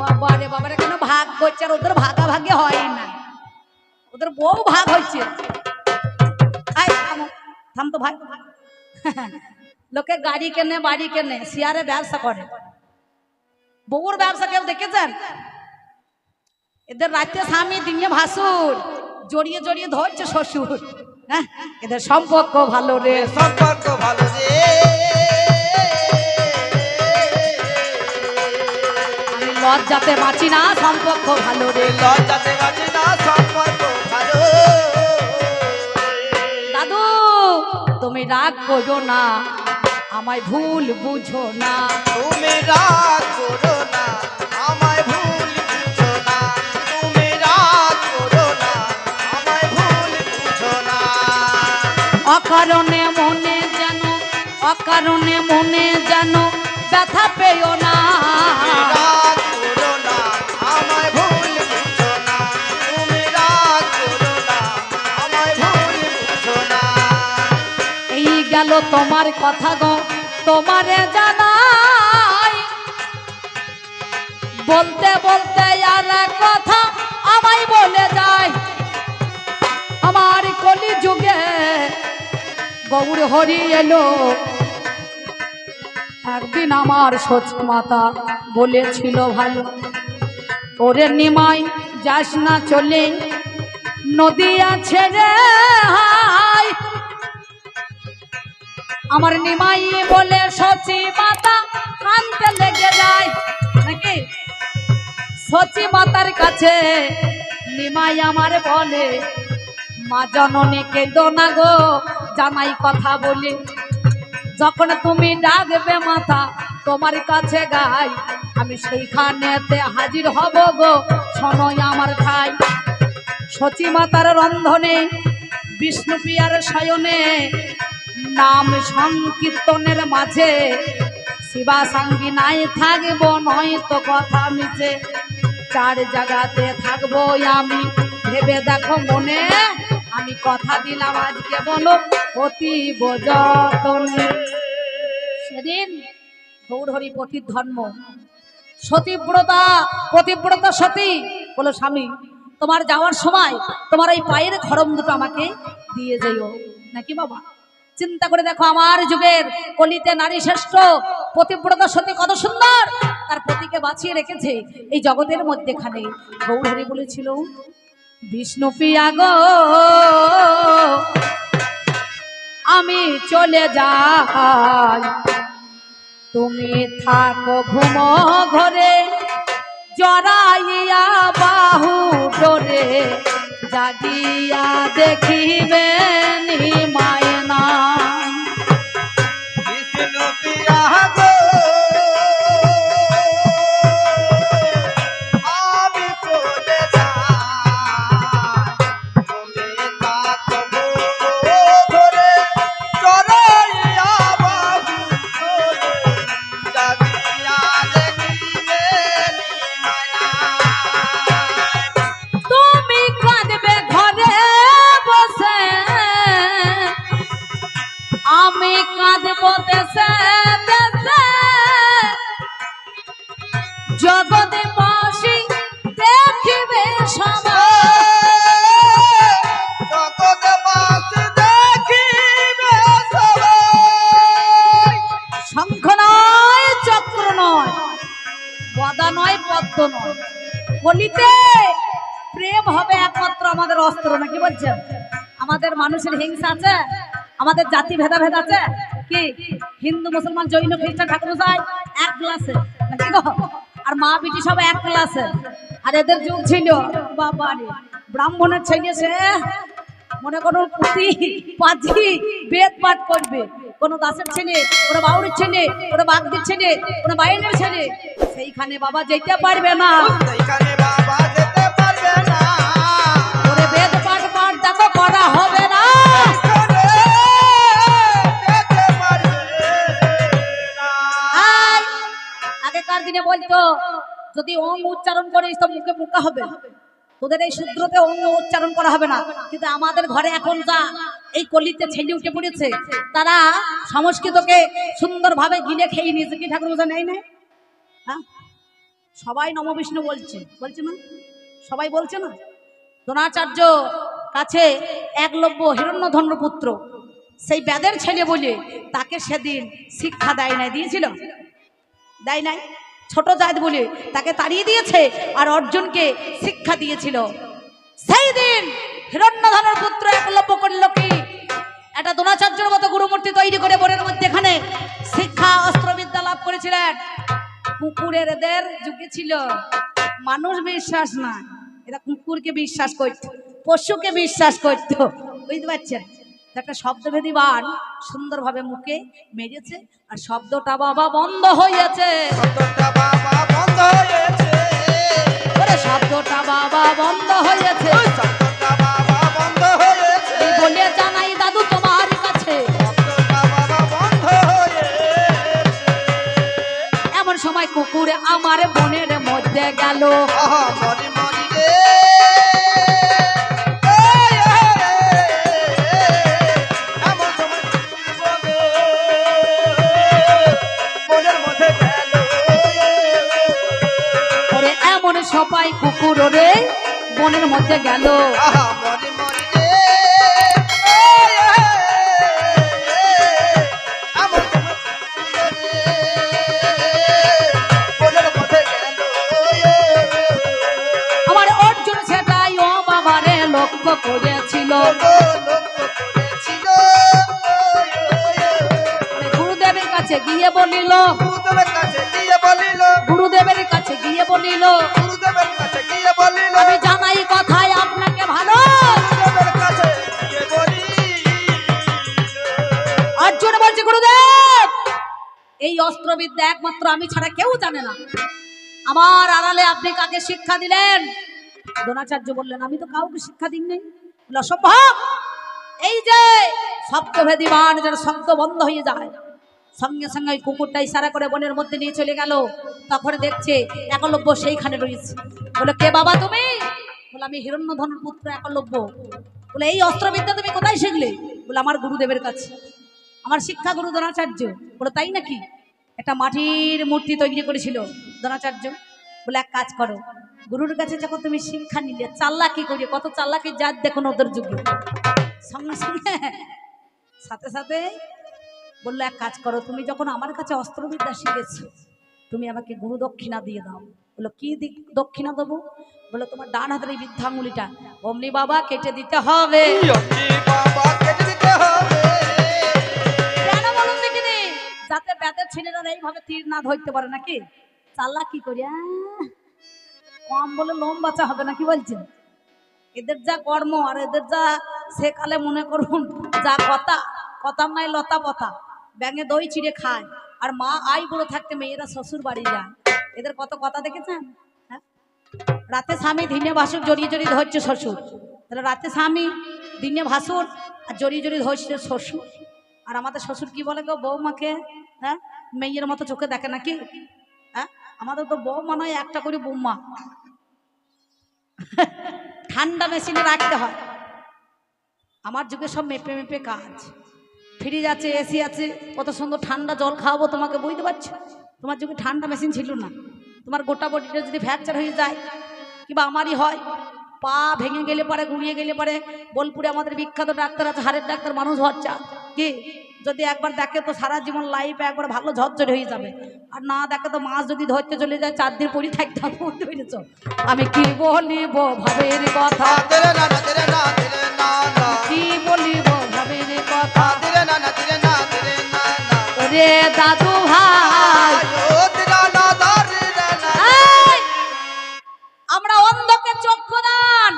বাবারে বাবারে কেন ভাগ করছে আর ওদের ভাগাভাগি হয় না, ওদের বউ ভাগ হচ্ছে। থাম তো ভাই, লোকে গাড়ি কেনে বাড়ি কেনে শেয়ারে ব্যবসা করে, বউর ব্যবসা কেউ দেখেছেন? এদের রাতে স্বামী দিনে ভাসুর, জড়িয়ে জড়িয়ে ধরছে শ্বশুর। হ্যাঁ, এদের সম্পর্ক ভালো রে, সম্পর্ক ভালো রে। আমি লজ্জাতে বাঁচি না, সম্পর্ক ভালো রে, লজ্জাতে বাঁচি না, সম্পর্ক ভালো। দাদু তুমি রাগ করো না, আমায় ভুল বুঝো না, তুমি রাগ করো না, আমায় ভুল বুঝো না। তুমি রাগ করো না, আমায় ভুল বুঝো না। অকারণে মনে যেন, অকারণে মনে যেন ব্যথা পেও না, তুমি রাগ করো না, আমায় ভুল বুঝো না। তুমি রাগ করো না, আমায় ভুল বুঝো না। এই গেল তোমার কথা গো তোমারে জানাই, বলতে বলতে আর এক কথা আমায় বলে যায়, আমার কলি যুগে গৌর হরি এলো, একদিন আমার সচি মাতা বলেছিল ভালো, ওরে নিমাই যাস না চলে নদী আছে রে হাই, আমার নিমাই বলে সচি মাতা কানতে লেগে যায় নাকি, সচি মাতার কাছে নিমাই আমার বলে, মা জননী কেঁদো না গো জামাই কথা বলে, যখন তুমি ডাকবে মাতা তোমার কাছে গাই, আমি সেইখানেতে হাজির হব গো শোনোই আমার ঠাই, সচি মাতার রন্ধনে বিষ্ণু প্রিয়ার শয়নে, নাম সংকীর্তনের মাঝে শিবা সঙ্গী নাই থাকব নয় তো কথা মিছে, চার জায়গাতে থাকবো আমি ভেবে দেখো মনে, আমি কথা দিলাম আজকে বলো অতি যতনে। সেদিন গৌরহরি পতির ধর্ম, সতীব্রতা পতিব্রতা সতী বলো স্বামী তোমার যাওয়ার সময় তোমার ওই পায়ের খড়ম দুটো আমাকে দিয়ে যেও নাকি বাবা। চিন্তা করে দেখো আমার যুগের কলিতে নারী শ্রেষ্ঠ পতিব্রতা সতী কত সুন্দর তার পতিকে বাঁচিয়ে রেখেছে এই জগতের মধ্যেখানে। গৌরহরি বলেছিল, বিষ্ণু প্রিয়া গো আমি চলে যাই, তুমি থাকো ঘুমো ঘরে জড়াইয়া বাহু ডোরে, জাগিয়া দেখিবে নিমায় না। বিষ্ণু প্রিয়া গো আমি চলে যাই, তুমি থাকো ঘরে চড়াইয়া বাহু ডোরে, জাগিয়া দেখিবে নিমায়। তুমি কাঁদবে ঘরে বসে, আমি কাঁদব দেশে দেশে, জগতে বাসি দেখিবে সবাই, জগতে বাসি দেখিবে সবাই। শঙ্খ নয় চক্র নয় গদা নয় পদ্ম নয়, কলিতে প্রেম হবে একমাত্র আমাদের অস্ত্র নাকি বলছেন। আমাদের মানুষের হিংসা আছে, আমাদের জাতি ভেদাভেদ আছে কি, হিন্দু মুসলমান জৈন খ্রিস্টান ঠাকুর মশাই এক ক্লাসে নাকি গো, আর মা বিটি সব এক ক্লাসে। আর এদের যুগ ছিল বাবারে ব্রাহ্মণের ছেলে সে মনে কোনো পুঁথি পাজি বেদ পাঠ করবে, কোনো দাসের ছেলে, কোনো বাউরের ছেলে, কোনো বাগদির ছেলে, কোনো বাইনের ছেলে, সেইখানে বাবা যেতে পারবে না, সেইখানে বাবা যেতে পারবে না। ওরে বেদ পাঠ পাঠ দেখো করা হবে না। যেতে পারবে না। আগেকার দিনে বলতো যদি ওম উচ্চারণ করিস তো মুখে মুখা হবে, তোদের এই সূত্রতে ওম উচ্চারণ করা হবে না। কিন্তু আমাদের ঘরে এখন যা এই কলিতে ছেলে উঠে পড়েছে, তারা সংস্কৃতকে সুন্দরভাবে গিলে খেয়ে নিয়েছে কি ঠাকুর মশাই, নেই নেই, হ্যাঁ সবাই নম বিষ্ণু বলছে, বলছে না? সবাই বলছে না? দ্রোণাচার্য কাছে একলব্য হিরণ্যধন্য পুত্র, সেই বেদের ছেলে বলে তাকে সেদিন শিক্ষা দেয় নাই, দিয়েছিল? দেয় নাই। ছোট জাত বলে তাকে তাড়িয়ে দিয়েছে, আর অর্জুনকে শিক্ষা দিয়েছিল। সেই দিন হিরণ্যধনের পুত্র একলব্য করল কি, একটা দ্রোণাচার্যের মতো গুরুমূর্তি তৈরি করে বনের মধ্যে এখানে শিক্ষা অস্ত্রবিদ্যা লাভ করেছিলেন। কুকুরের এদের যুগে ছিল, মানুষ বিশ্বাস না, এরা কুকুরকে বিশ্বাস করত, পশুকে বিশ্বাস করত, বুঝতে পারছেন? একটা শব্দভেদী বাণ সুন্দরভাবে মুখে মেরেছে, আর শব্দটা বাবা বন্ধ হয়েছে। শব্দটা বাবা বন্ধ হয়েছে, ওরে শব্দটা বাবা বন্ধ হয়েছে। শব্দটা বাবা বন্ধ হয়েছে, এই বলে জানাই দাদু তোমার কাছে, শব্দটা বাবা বন্ধ হয়েছে। এমন সময় কুকুর আমার বনের মধ্যে গেল। আহা মরি মরি রে, এমন সময় মনের মধ্যে গেল। ওরে এমন সবাই কুকুর রে বনের মধ্যে গেল। আহা মরি মরি রে, এমন সময় মনের মধ্যে গেল। আমার অর্জুন সেটাই ও বাবারে লক্ষ্য করেছিল। গুরুদেবের কাছে গিয়ে বলিল, গুরুদেবের কাছে গিয়ে বলিল, গুরুদেবের কাছে গিয়ে বলিল, গুরুদেবের কাছে গিয়ে বলিল, আমি জানাই কথায় আপনাকে ভালো। গুরুদেবের কাছে গিয়ে বলি। অর্জুন বলছে, গুরুদেব এই অস্ত্রবিদ্যা একমাত্র আমি ছাড়া কেউ জানে না, আমার আড়ালে আপনি কাকে শিক্ষা দিলেন? দ্রোণাচার্য বললেন, আমি তো কাউকে শিক্ষা দিইনি। বলল, অসম্ভব। এই যে শব্দভেদী বাণ, যেন শব্দ বন্ধ হয়ে যায়, সঙ্গে সঙ্গে ওই কুকুরটা ইশারা করে বনের মধ্যে নিয়ে চলে গেল। তখন দেখছে একলব্য সেইখানে রয়েছে। বলে, কে বাবা তুমি? বলে, আমি হিরণ্যধনের পুত্র একলব্য। বলে, এই অস্ত্রবিদ্যা তুমি কোথায় শিখলে? বলে, আমার গুরুদেবের কাছে, আমার শিক্ষা গুরু দ্রোণাচার্য। বলে, তাই নাকি? একটা মাটির মূর্তি তৈরি করেছিল দ্রোণাচার্য। বলে, এক কাজ করো, গুরুর কাছে যখন তুমি শিক্ষা নিলে, চাল্লাকি করিয়ে, কত চাল্লাকি জাত দেখুন ওদের যুগে, সঙ্গে সঙ্গে সাথে সাথে বললো, এক কাজ করো, তুমি যখন আমার কাছে অস্ত্রবিদ্যা শিখেছো, তুমি আমাকে গুরু দক্ষিণা দিয়ে দাও। বললো, কি দক্ষিণা দেবো? বললো, তোমার ডান হাতের এই বৃদ্ধাঙ্গুলিটা অমনি বাবা কেটে দিতে হবে। বাবা কেটে দিতে হবে। কেন বলুন দেখিনি? যাতে বেদের ছেলেরা এইভাবে তীর না ধরতে পারে নাকি? চাল্লা কি করি, কম বলে লোম বাঁচা হবে না, কি বলছেন? এদের যা কর্ম আর এদের যা সেকালে মনে করুন যা কথা, কথার নাই লতা পথা, ব্যাঙে দই চিড়ে খায়, আর মা আই বুড়ো থাকতে মেয়েরা শ্বশুর বাড়ি যায়। এদের কত কথা দেখেছেন? হ্যাঁ, রাতে স্বামী দিনে ভাসুর জড়িয়ে জড়িয়ে ধরছে শ্বশুর, তাহলে রাতে স্বামী দিনে ভাসুর আর জড়িয়ে জড়িয়ে ধরছে শ্বশুর। আর আমাদের শ্বশুর কি বলে গো, বৌমাকে হ্যাঁ মেয়ের মতো চোখে দেখে নাকি? হ্যাঁ, আমাদের তো বৌমা নয়, একটা করে বৌমা। ঠান্ডা মেশিনে রাখতে হয়। আমার যুগে সব মেপে মেপে কাজ, ফ্রিজ আছে, এসি আছে, কত সুন্দর ঠান্ডা জল খাওয়াবো তোমাকে, বুঝতে পারছো? তোমার যুগে ঠান্ডা মেশিন ছিল না। তোমার গোটা বডিটা যদি ফ্র্যাকচার হয়ে যায়, কিংবা আমারই হয়, পা ভেঙে গেলে পারে, গুঁড়িয়ে গেলে পারে, বোলপুরে আমাদের বিখ্যাত ডাক্তার আছে, হাড়ের ডাক্তার মানুষ ভরচা, কি যদি একবার দেখে তো সারা জীবন লাইফ একবার ভালো ঝরঝরে হয়ে যাবে, আর না দেখে তো মাছ যদি ধরতে চলে যায় 4 দিন পরই থাকতে হবে, বুঝতে পেরেছ? আমি কি বলিব ভাবের কথা, কি বলিব ভাবের কথা, রে দাদু ভাই। আমরা অন্ধকে চক্ষু দান,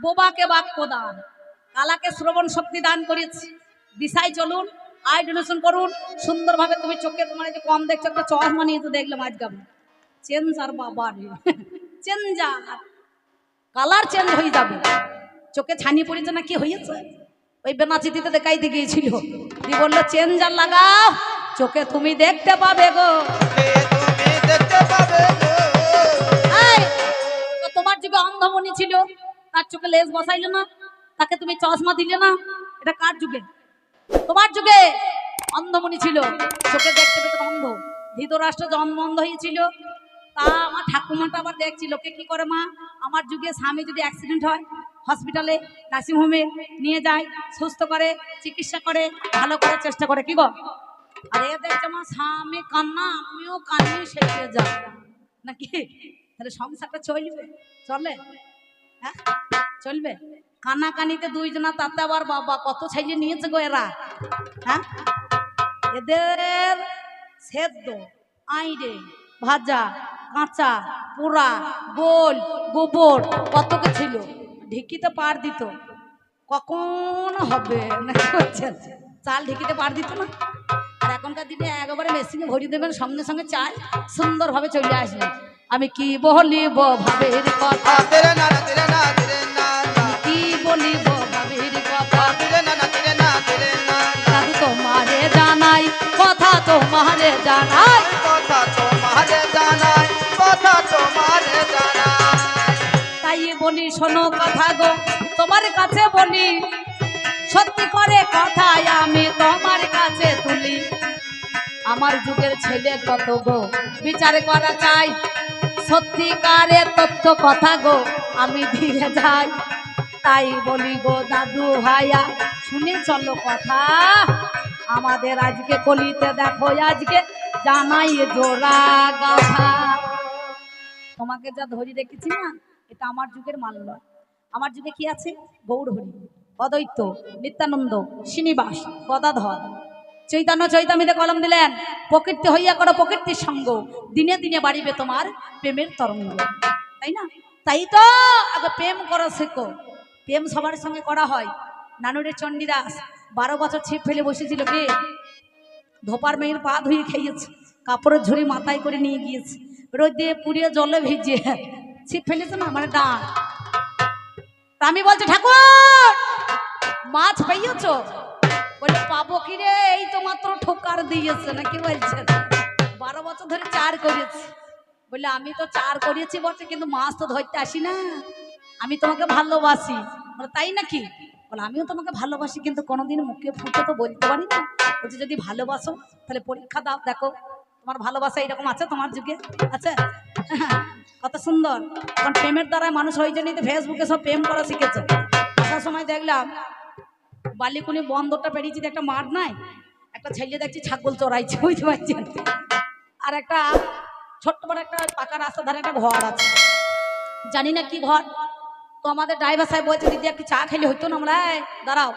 বোবাকে বাক্য দান, কালাকে শ্রবণ শক্তি দান করেছি। দিশাই চলুন, আয় ডোনেশন করুন সুন্দরভাবে। তুমি চোখে তোমার যে কম দেখছো, একটা চশমা নিয়ে তো দেখলাম আজ গাবো চেঞ্জ, আর বাবা রে চেঞ্জ, কালার চেঞ্জ হয়ে যাবে। চোখে ছানি পড়েছে না কি হয়েছে? ওই বেনাচিতিতে দেখাইতে গিয়েছিল, দিয়ে বললো চেঞ্জার লাগাও, চোখে তুমি দেখতে পাবে গো। তোমার যুগে অন্ধমণি ছিল, তার চোখে লেজ বসাইলে না, তাকে তুমি চশমা দিলে না, এটা কার যুগে? তোমার যুগে অন্ধমণি ছিল, চোখে দেখতে পেত অন্ধ। ধৃতরাষ্ট্র জন্ম অন্ধ হয়েছিল, তা আমার ঠাকুমাটা আবার দেখছি লোকে কি করে মা, আমার যুগে স্বামী যদি অ্যাক্সিডেন্ট হয় হসপিটালে নার্সিংহোমে নিয়ে যায়, সুস্থ করে, চিকিৎসা করে, ভালো করার চেষ্টা করে, কি গো? আর এ দেখছে আমার স্বামী কান্না, আমিও কান্নি শেখে যাই নাকি? তাহলে সংসারটা চলবে? চলে? হ্যাঁ চলবে? কান্না কানিতে দুইজনা, তাতে আবার বাবা কত ছেলে নিয়েছে গো এরা। হ্যাঁ এদের সেদ্ধ, আইড়ে, ভাজা, কাঁচা, পোড়া, গোল, গোবর কত কে ছিল, ঢিকিতে পার দিত, কখন হবে নাকি বলছেন? চাল ঢিকিতে পার দিত না। আর এখনকার দিনে একেবারে মেশিনে ভরিয়ে দেবেন, সঙ্গে সঙ্গে চাল সুন্দরভাবে চলে আসবে। আমি কি বলিব ভাবের কথা, তেরে না না তেরে না তেরে না না আমি কি বলিব ভাবের কথা, তেরে না না তেরে না তেরে না দাদু তোমারে জানাই, কথা তোমারে জানাই, কথা তোমারে জানাই, কথা তোমারে জানাই। তাই বলি শোনো কথা গো, তোমার কাছে বলি, সত্যি করে কথাই আমি তোমার কাছে তুলি। আমার যুগের ছেলে কত গো বিচার করা চাই, সত্যিকারের তথ্য কথা গো আমি দিয়ে যাই। তাই বলি গো দাদু ভাইয়া, শুনে চলো কথা, আমাদের আজকে কলিতে দেখো আজকে জানাই জোড়া গাথা। তোমাকে যা ধরি রেখেছি না, এটা আমার যুগের মাল নয়। আমার যুগে কি আছে? গৌরহরি, অদ্বৈত, নিত্যানন্দ, শ্রীনিবাস, গদাধর, চৈতন্য চৈতামিতে কলম দিলেন, প্রকৃতি হইয়া করো প্রকৃতির সঙ্গ, দিনে দিনে বাড়িবে তোমার প্রেমের তরঙ্গ। তাই না? তাই তো আগে প্রেম করো শেখো। প্রেম সবার সঙ্গে করা হয়। নানুরের চণ্ডীদাস 12 বছর ছিপ ফেলে বসেছিল, কে? ধোপার মেয়ের পা ধুয়ে খেয়েছে, কাপড়ের ঝুড়ি মাথায় করে নিয়ে গিয়েছে, রোদ দিয়ে পুড়িয়ে জলে ভিজিয়ে ছিপ ফেলেছে না, মানে ডাঁট। আমি বলছি ঠাকুর মাছ পেয়েছ? বলে পাবো কি রে, এই তো মাত্র ঠোকার দিয়েছে নাকি বলছেন। 12 বছর ধরে চার করেছি। বলে আমি তো চার করেছি বলছে, কিন্তু মাছ তো ধরতে আসি না, আমি তোমাকে ভালোবাসি। বলে তাই নাকি? বলে আমিও তোমাকে ভালোবাসি, কিন্তু কোনোদিন মুখে ফুটে তো বলতে পারি না। বলছে যদি ভালোবাসো তাহলে পরীক্ষা দাও, দেখো তোমার ভালোবাসা এরকম আছে তোমার যুগে আছে? কত সুন্দর। কারণ প্রেমের দ্বারা মানুষ হয়ে জানি তো ফেসবুকে সব প্রেম করা শিখেছে। আসার সময় দেখলাম বালিকুনি বন্দরটা পেরিয়েছি, একটা মাঠ নাই, একটা ছেলে দেখছি ছাগল চড়াইছে, বুঝতে পারছেন? আর একটা ছোট্ট বড় একটা পাকা রাস্তার ধারে একটা ঘর আছে, জানি না কি ঘর। তো আমাদের ড্রাইভার সাহেব বলছে দিদি একটু চা খেলে হইতো না, আমরা দাঁড়াও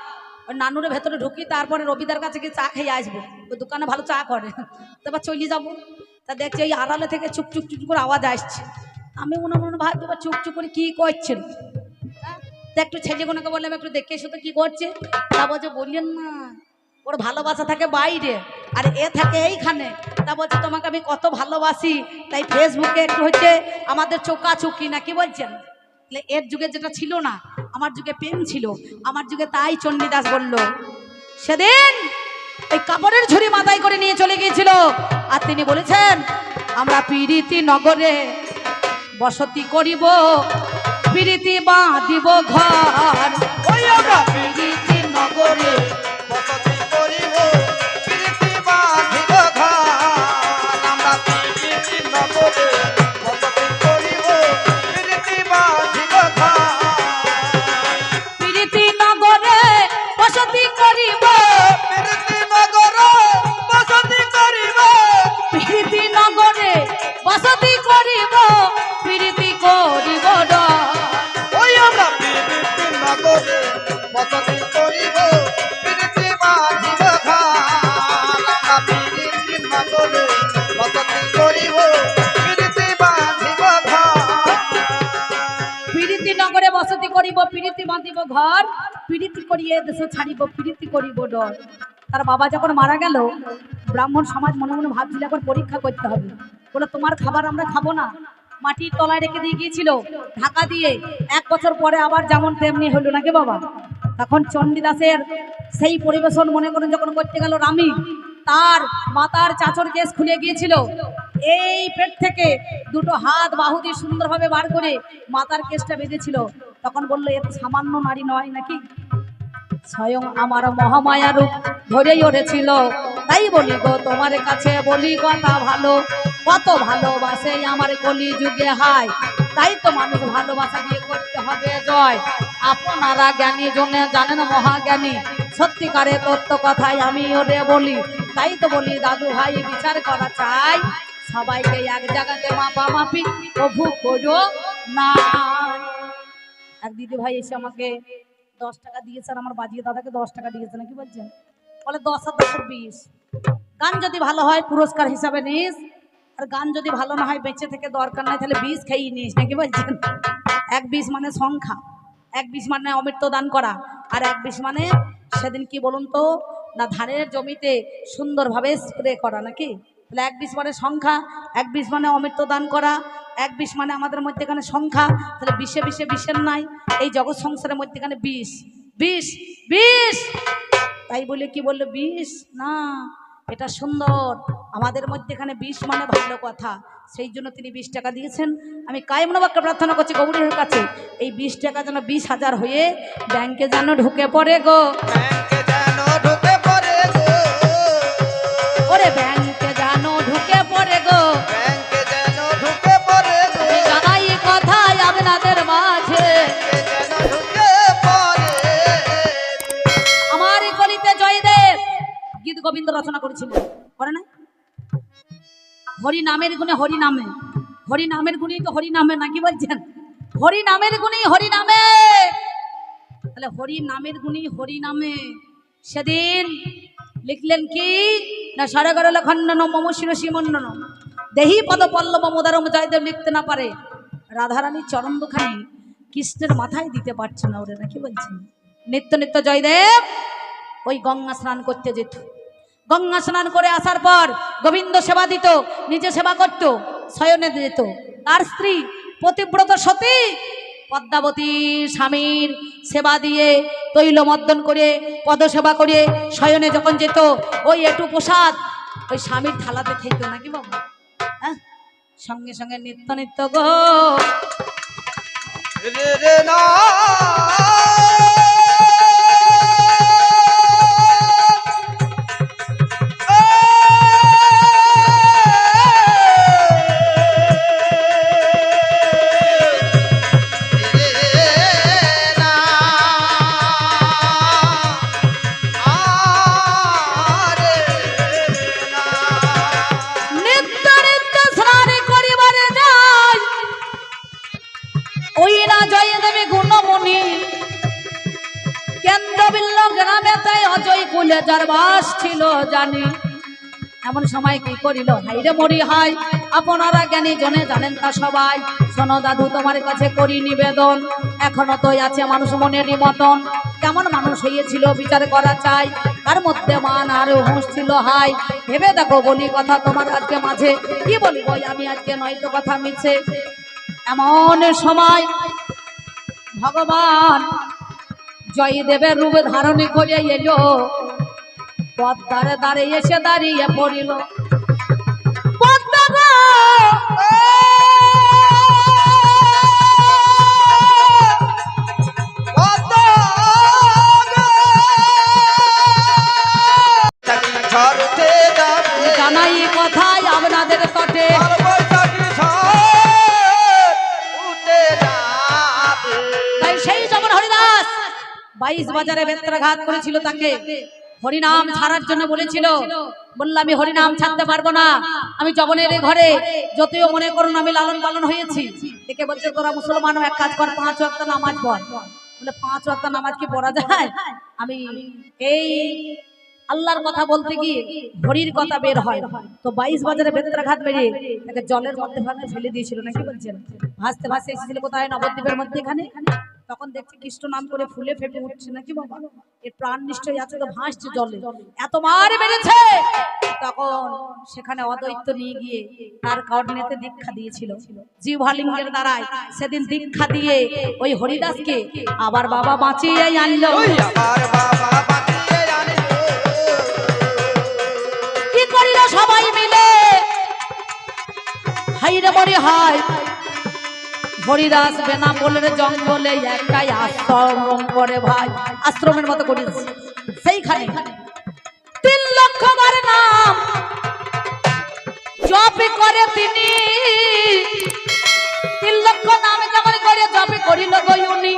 ওই নানুরের ভেতরে ঢুকি, তারপরে রবিদার কাছে গিয়ে চা খেয়ে আসবো, ওই দোকানে ভালো চা করে, তারপর চলে যাবো। তা দেখছি ওই আড়ালে থেকে চুপ চুপ চুপ করে আওয়াজ আসছে। আমি মনে মনে ভাবছি এবার চুপ চুপ করে কি করছেন। তা একটু ছেলেগুলোকে বললাম একটু দেখে এসো তো কি করছে। তা বলছে বললেন না, ওর ভালোবাসা থাকে বাইরে আর এ থাকে এইখানে। তা বলছে তোমাকে আমি কত ভালোবাসি, তাই ফেসবুকে একটু হচ্ছে আমাদের চোকাচুকি না, কি বলছেন? এর যুগে যেটা ছিল না, আমার যুগে প্রেম ছিল আমার যুগে। তাই চণ্ডীদাস বলল সেদিন এই কাপড়ের ঝুড়ি মাথায় করে নিয়ে চলে গিয়েছিল, আর তিনি বলেছেন আমরা প্রীতি নগরে বসতি করিব, প্রীতি বাঁধিব ঘর। ওই আমরা প্রীতি নগরে বসতি করিব, প্রীতি বাঁধিব ঘর। আমরা প্রীতি নগরে বসতি করিব, প্রীতি বাঁধিব ঘর। প্রীতি নগরে বসতি করিব, প্রীতি নগরে বসতি করিব, প্রীতি নগরে বসতি করিব, প্রীতি করিব ডর। ওই আমরা প্রীতি নগরে বসতি করিব, প্রীতি বাঁধিব ঘর। আমরা প্রীতি নগরে বসতি করিব, প্রীতি বাঁধিব ঘর। প্রীতি নগরে বসতি করিব, প্রীতি বাঁধিব ঘর, প্রীতি করিয়ে দেশ ছাড়িব, প্রীতি করিব ডর। তার বাবা যখন মারা গেল, ব্রাহ্মণ সমাজ মনে মনে ভাবছিল এখন পরীক্ষা করতে হবে। বলে তোমার খাবার আমরা খাবো না, মাটির তলায় রেখে দিয়ে গিয়েছিল ঢাকা দিয়ে। 1 বছর পরে আবার যেমন তেমনি হলো নাকি বাবা। তখন চণ্ডীদাসের সেই পরিবেশন মনে করেন যখন করতে গেল রামী, তার মাতার চাচর কেস খুলে গিয়েছিল, এই পেট থেকে দুটো হাত বাহু দিয়ে সুন্দরভাবে বার করে মাতার কেসটা বেঁধেছিল। তখন বললো এ তো সামান্য নারী নয় নাকি, স্বয়ং আমার মহামায়া রূপ ধরেই উঠেছিল। তাই বলি গো তোমার কাছে বলি কথা ভালো, কত ভালোবাসে আমার কলি যুগে হায়। তাই তো মানুষ ভালোবাসা দিয়ে করতে হবে জয়। আপনারা জ্ঞানী জনে জানেন মহাজ্ঞানী, সত্যিকারে তত্ত্ব কথাই আমি ওরে বলি। তাই তো বলি দাদু ভাই বিচার করা চাই, সবাইকে এক জায়গাতে মাপামাপি প্রভু করো না। এক দিদি ভাই এসে আমাকে 10 টাকা দিয়েছে, আর আমার বাজিয়ে দাদাকে 10 টাকা দিয়েছে, নাকি বলছেন? বলে 10 আর 10 20। গান যদি ভালো হয় পুরস্কার হিসাবে নিস, আর গান যদি ভালো না হয় বেঁচে থেকে দরকার নাই, তাহলে 20 খেয়ে নিস, নাকি বলছেন? 1-20 মানে সংখ্যা, 1-20 মানে অমৃত দান করা, আর 1-20 মানে সেদিন কি বলুন তো না, ধানের জমিতে সুন্দরভাবে স্প্রে করা, নাকি? তাহলে 1-20 মানে সংখ্যা, 1-20 মানে অমৃত দান করা, 1-20 মানে আমাদের মধ্যে এখানে সংখ্যা। তাহলে 20-এ বিষের নাই, এই জগৎ সংসারের মধ্যে এখানে 20 তাই বলে কি বললো 20 না, এটা সুন্দর। আমাদের মধ্যে এখানে 20 মানে ভালো কথা, সেই জন্য তিনি 20 টাকা দিয়েছেন। আমি কায়মনোবাক্যে প্রার্থনা করছি গৌরীর কাছে, এই 20 টাকা যেন 20,000 হয়ে ব্যাংকে যেন ঢুকে পড়ে গো, ব্যাংকে যেন ঢুকে পড়ে গো, ওরে ব্যাংকে যেন ঢুকে পড়ে গো। ব্যাংকে যেন ঢুকে পড়ে গো, আমি জানাই কথাই আপনাদের মাঝে, ব্যাংকে যেন ঢুকে পড়ে। আমার কলিতে জয়দেব গীত গোবিন্দ রচনা করেছিল, করে না? হরি নামের গুণে হরি নামে, হরি নামের গুণেই তো হরি নামে, নাকি বলছেন? হরি নামের গুণেই হরি নামে, তাহলে হরি নামের গুণেই হরি নামে। সেদিন লিখলেন কি না, সারাগরল খণ্ডন মম শিরসি মণ্ডন দেহি পদ পল্লব মোদারম জয়দেব লিখতে না পারে, রাধারানীর চরণ দুখানি কৃষ্ণের মাথায় দিতে পারছে না ওরে, নাকি বলছেন? নিত্য নিত্য জয়দেব ওই গঙ্গা স্নান করতে যেত, গঙ্গা স্নান করে আসার পর গোবিন্দ সেবা দিত, নিজে সেবা করত, শয়নে যেত। তার স্ত্রী পতিব্রত সতী পদ্মাবতী স্বামীর সেবা দিয়ে তৈলমর্দন করে পদসেবা করে শয়নে যখন যেত, ওই একটু প্রসাদ ওই স্বামীর থালাতে খেত, নাকি বাবা? হ্যাঁ, সঙ্গে সঙ্গে নিত্য নিত্য গো রে রে না নিত্য নিত্য স্নান করিবারে যায়, ওই না জয়দেবী গুণমণি কেন্দ্রবিল্ল গ্রামে, তাই অজয় কুলে যার বাস ছিল জানি। এমন সময় কি করিল, হাইরে মরি হাই, আপনারা জ্ঞানী জনে জানেন তা সবাই। শোনো দাদু তোমার কাছে করি নিবেদন, এখনো তো আছে মানুষ মনেরই মতন, কেমন মানুষ হইয়েছিল বিচার করা চাই, তার মধ্যে মান আর হুঁশ ছিল হাই। ভেবে দেখো বলি কথা তোমার আজকে মাঝে, কি বলি বই আমি আজকে নয়তো কথা মিছে। এমন সময় ভগবান জয়দেবের রূপ ধারণ করে এলো, পদ্মারে দাঁড়িয়ে এসে দাঁড়িয়ে পড়িল। পদ্মা গো, ঝরতে যাবে জানাই কথাই আপনাদের তটে, আর বৈশাখী ঝড় উঠে যাবে। তাই সেই যেমন হরিদাস 22 বাজারে বেত্রাঘাত করেছিল, তাকে হরিনাম ছাড়ার জন্য বলেছিল, বলল আমি হরিনাম ছাড়তে পারবো না, আমি জবনের ঘরে যতই মনে করুন আমি লালন পালন হয়েছি। একে বলছে তোরা মুসলমান এক কাজ কর, 5 ওয়াক্ত নামাজ পড়। বলে 5 ওয়াক্ত নামাজ কি পড়া যায়? আমি এই আল্লাহর কথা বলতে গিয়ে হরির কথা বের হয়, তো 22 বাজারে বেত্রাঘাত বেরিয়ে তাকে জলের মধ্যে ফেলে দিয়েছিল, নাকি বলছেন? ভাসতে ভাসতে এসেছিল কোথায়, নবদ্বীপের মধ্যে এখানে। তখন দেখছি কৃষ্ণ নাম করে ফুলে ফেপে উঠছে, নাকি বাবা? এর প্রাণ নিশ্চয়ই আছে, তো ভাসছে জলে, এত মার বেড়েছে। তখন সেখানে অদ্বৈত নিয়ে গিয়ে তার কর্ণেতে দীক্ষা দিয়েছিল জিহ্বালিঙ্গের দ্বারায়। সেদিন দীক্ষা দিয়ে ওই হরিদাসকে আবার বাবা বাঁচিয়ে আনলো। ওই আমার বাবা বাঁচিয়ে আনলো। কি করিল সবাই মিলে, হাইরে মরি হাই, হরিদাস বেনাপোলের জঙ্গলে একটাই আশ্রম করে ভাই, আশ্রমের মতো করেছে। সেইখানে 3 লক্ষ বার নাম জপ করে তিনি, 3 লক্ষ নাম যেমন করে জপ করিল গয়ুনি।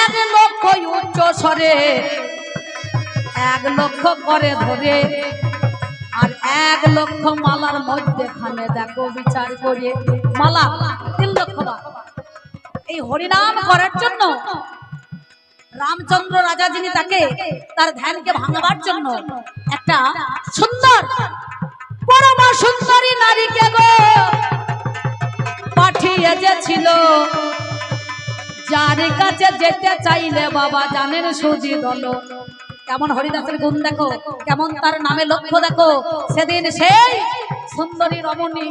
1 লক্ষ উচ্চ স্বরে 1 লক্ষ করে ধরে, আর 1 লক্ষ মালার মধ্যেখানে দেখো বিচার করিয়ে মালা 3 লক্ষ বার। এই হরিনাম করার জন্য রামচন্দ্র রাজা যিনি তাকে তার ধ্যানকে ভাঙাবার জন্য একটা সুন্দর পরমা সুন্দরী নারীকে গো পাঠিয়ে ছিল, যার কাছে যেতে চাইলে বাবা জানেন সুজি দল। কেমন হরিদাসের গুণ দেখো, কেমন তার নামে লক্ষ্য দেখো। সেদিন সেই সুন্দরী রমণী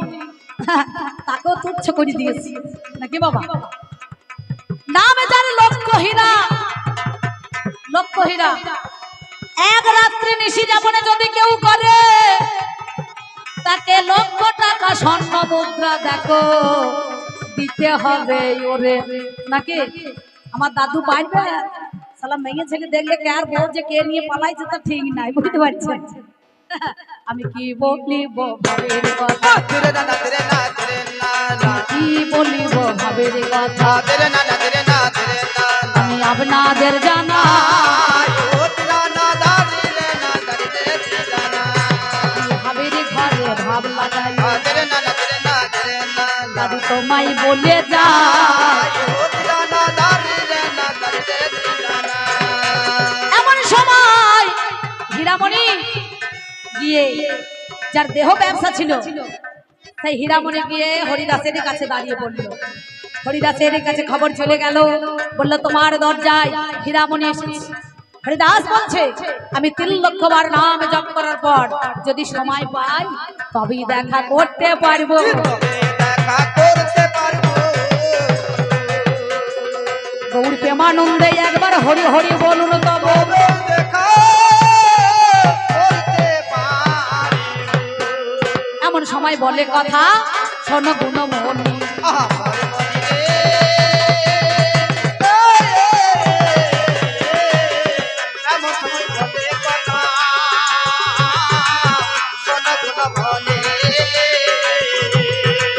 তাকেও তুচ্ছ করে দিয়েছি নাকি বাবা। নামে যার লক্ষ্য হীরা, লক্ষ্য হীরা। 1 রাত্রি নিশি যাপনে যদি কেউ করে তাকে 1 লক্ষ টাকা স্বর্ণ মুদ্রা দেখো দিতে হবে ওরে নাকি। আমার দাদু পাইবে সালাম মেয়ে ছেলে দেখলে কে আর বউ যে কে নিয়ে পালাইছে তা ঠিক নাই, বুঝতে পারছেন। আমি কি বলিব ভাবের কথা, কি বলিব ভাবের কথা, আমি আপনাদের জানা ভাবের ঘরে ভাব লাগাই দাদু তোমায় বলে যা। এমন সময় হীরামণি গিয়ে, যার দেহ ব্যবসা ছিল, সেই হীরামণি গিয়ে হরিদাসের কাছে দাঁড়িয়ে পড়ল। হরিদাসের কাছে খবর চলে গেল, বলল তোমার দরজায় হীরামণি এসেছে। হরিদাস বলছে আমি 3 লক্ষ বার নাম জপ করার পর যদি সময় পাই তবেই দেখা করতে পারবো। গৌর প্রেমানন্দে একবার হরি হরি বলুন তবে এমন সময় বলে কথা শোনো গুণমণি।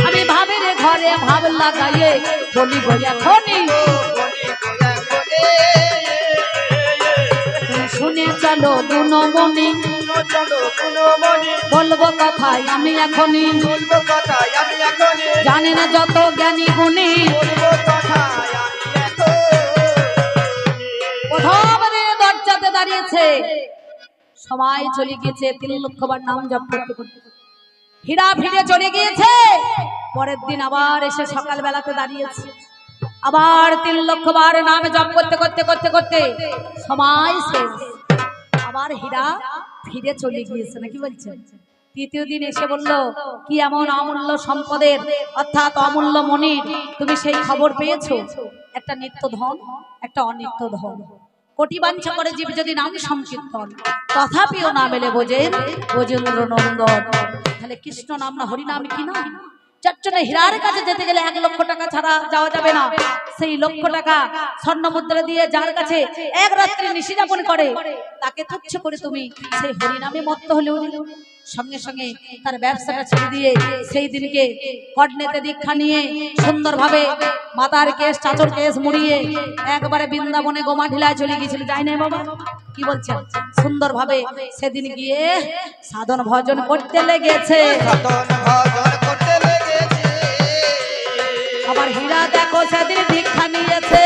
আমি ভাবের ঘরে ভাব লাগাইয়ে বলি বইয়া খনি শুনে চলো গুণমণি, বলবো কথাই আমি এখনই, জানে না যত জ্ঞানী গুণী। প্রথম দরজাতে দাঁড়িয়েছে, সময় চলে গিয়েছে, 3 লক্ষ বার নাম জপ করতে করতে হীরা ফিরে চলে গিয়েছে। পরের দিন আবার এসে সকাল বেলাতে দাঁড়িয়েছে, আবার 3 লক্ষ বার নাম জপ করতে করতে করতে করতে সময় শেষ। আবার হীরা ফিরে চলে গিয়েছে নাকি বলছেন। 3য় দিন এসে বলল কি এমন অমূল্য সম্পদের অর্থাৎ অমূল্য মনির তুমি সেই খবর পেয়েছো? একটা নিত্য ধন, একটা অনিত্য ধন। কোটি বাঞ্ছা করে জীব যদি নাম সংকীর্তন, তথাপিও না মেলে বোঝেন ব্রজেন্দ্র নন্দন। তাহলে কৃষ্ণ নাম না হরিনাম কি না? চট্টনে হীরার কাছে যেতে গেলে 1 লক্ষ টাকা ছাড়া যাওয়া যাবে না। সেই 1 লক্ষ টাকা স্বর্ণ মুদ্রা দিয়ে যার কাছে 1 রাত্রি নিশি যাপন করে তাকে তুচ্ছ করে তুমি সেই হরিনামে মত্ত হলেও সঙ্গে সঙ্গে তার ব্যবসাটা ছেড়ে দিয়ে সেই দিনকে কর্ণেতে দীক্ষা নিয়ে সুন্দরভাবে মাতার কেশ চাচর কেশ মুড়িয়ে একবারে বৃন্দাবনে গোমা ঢিলায় চলে গিয়েছিল। যাই নাই বাবা, কি বলছেন? সুন্দরভাবে সেদিন গিয়ে সাধন ভজন করতে লেগেছে। আবার হীরা দেখো সেদিন দীক্ষা নিয়েছে,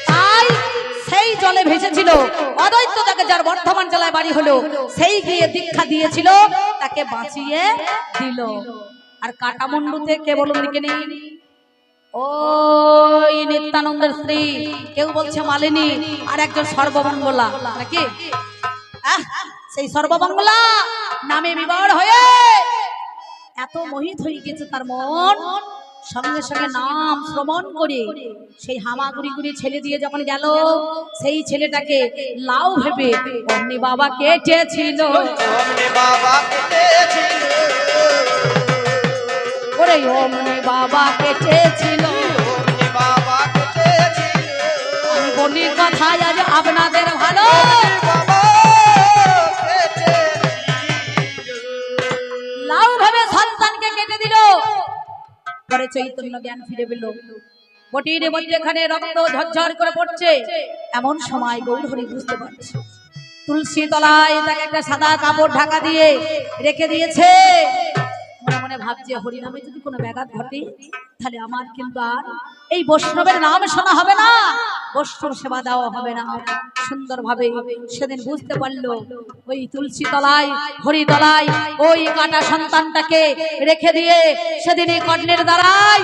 তাই সেই জলে ভেসেছিল। অদ্বৈত তাকে যার বর্ধমান জেলায় বাড়ি হলো সেই গিয়ে দীক্ষা দিয়েছিল, তাকে বাঁচিয়ে দিল। আর কাটামুন্ডুতে কে বলুন দিকে নেই, ওই নিত্যানন্দের স্ত্রী, কেউ বলছে মালিনী, আর একজন সর্বমঙ্গলা নাকি। সেই সর্বমঙ্গলা নামে বিবর হয়ে এত মোহিত হয়ে গেছে তার মন, সঙ্গে সঙ্গে নাম শ্রবণ করে সেই হামাগুড়ি গুড়ি ছেলে দিয়ে যখন গেল, সেই ছেলেটাকে লাউ ভেবে অমনি বাবা কেটেছিল। পরে চৈতন্য জ্ঞান ফিরে পেল। বটির মধ্যে এখানে রক্ত ঝরঝর করে পড়ছে। এমন সময় গৌরহরি বুঝতে পারছে তুলসী তলায় তাকে একটা সাদা কাপড় ঢাকা দিয়ে রেখে দিয়েছে। মনে মনে ভাবছে হরিনামে যদি কোনো ব্যাঘাত ঘটে তাহলে আমার কিন্তু আর এই বৈষ্ণবের নাম শোনা হবে না, বৈষ্ণব সেবা দেওয়া হবে না। সুন্দরভাবে সেদিন বুঝতে পারলো ওই তুলসী তলায় হরি তলায় ওই কাটা সন্তানটাকে রেখে দিয়ে সেদিন এই কর্ণের দ্বারাই